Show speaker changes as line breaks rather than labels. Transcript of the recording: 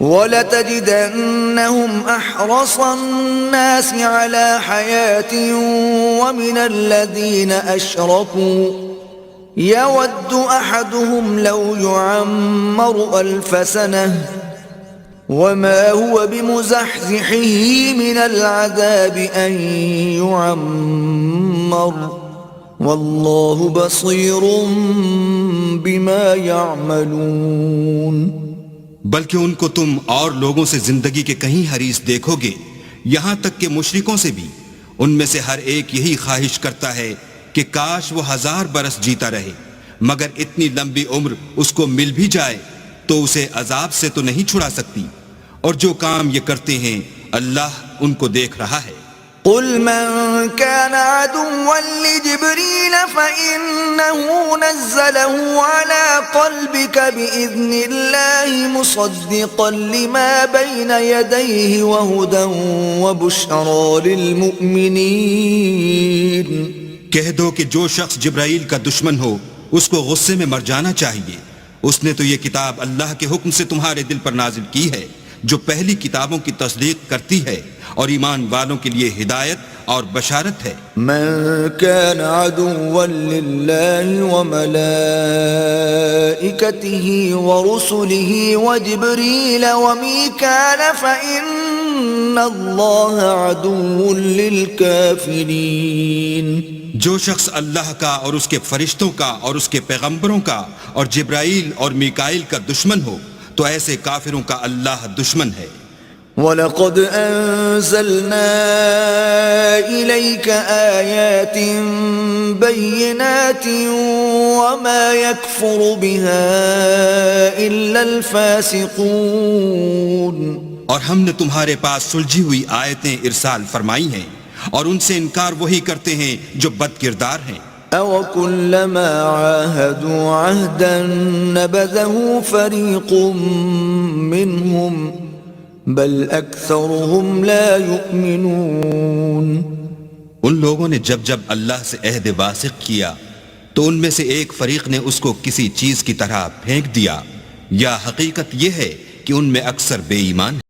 وَلَتَجِدَنَّهُمْ أَحْرَصَ النَّاسِ عَلَى حَيَاةٍ وَمِنَ الَّذِينَ أَشْرَكُوا يَوَدُّ أَحَدُهُمْ لَوْ يُعَمَّرُ أَلْفَ سَنَةٍ وَمَا هُوَ بِمُزَحْزِحِهِ مِنَ الْعَذَابِ أَن يُعَمَّرَ وَاللَّهُ بَصِيرٌ بِمَا يَعْمَلُونَ۔
بلکہ ان کو تم اور لوگوں سے زندگی کے کہیں حریص دیکھو گے، یہاں تک کہ مشرکوں سے بھی۔ ان میں سے ہر ایک یہی خواہش کرتا ہے کہ کاش وہ 1000 برس جیتا رہے، مگر اتنی لمبی عمر اس کو مل بھی جائے تو اسے عذاب سے تو نہیں چھڑا سکتی، اور جو کام یہ کرتے ہیں اللہ ان کو دیکھ رہا ہے۔
قل من كان عدوا لجبريل فإنه نزله على قلبك بإذن الله مصدقا لما بين يديه وهدى وبشرى للمؤمنين۔
کہہ دو کہ جو شخص جبرائیل کا دشمن ہو اس کو غصے میں مر جانا چاہیے، اس نے تو یہ کتاب اللہ کے حکم سے تمہارے دل پر نازل کی ہے جو پہلی کتابوں کی تصدیق کرتی ہے، اور ایمان والوں کے لیے ہدایت اور بشارت ہے۔
من كان عدوا لله وملائكته ورسله وجبريل وميكال فإن الله عدو للكافرين۔
جو شخص اللہ کا اور اس کے فرشتوں کا اور اس کے پیغمبروں کا اور جبرائیل اور میکائیل کا دشمن ہو تو ایسے کافروں کا اللہ دشمن ہے۔
وَلَقَدْ أَنزَلْنَا إِلَيْكَ آيَاتٍ بَيِّنَاتٍ وَمَا يَكْفُرُ بِهَا إِلَّا الْفَاسِقُونَ۔
اور ہم نے تمہارے پاس سلجھی ہوئی آیتیں ارسال فرمائی ہیں، اور ان سے انکار وہی کرتے ہیں جو بد کردار ہیں۔
أَوَكُلَّمَا عَاهَدُوا عَهْدًا نَبَذَهُ فَرِيقٌ مِّنْهُمْ بل اکثرهم لا یؤمنون۔
ان لوگوں نے جب جب اللہ سے عہد واثق کیا تو ان میں سے ایک فریق نے اس کو کسی چیز کی طرح پھینک دیا، یا حقیقت یہ ہے کہ ان میں اکثر بے ایمان ہیں۔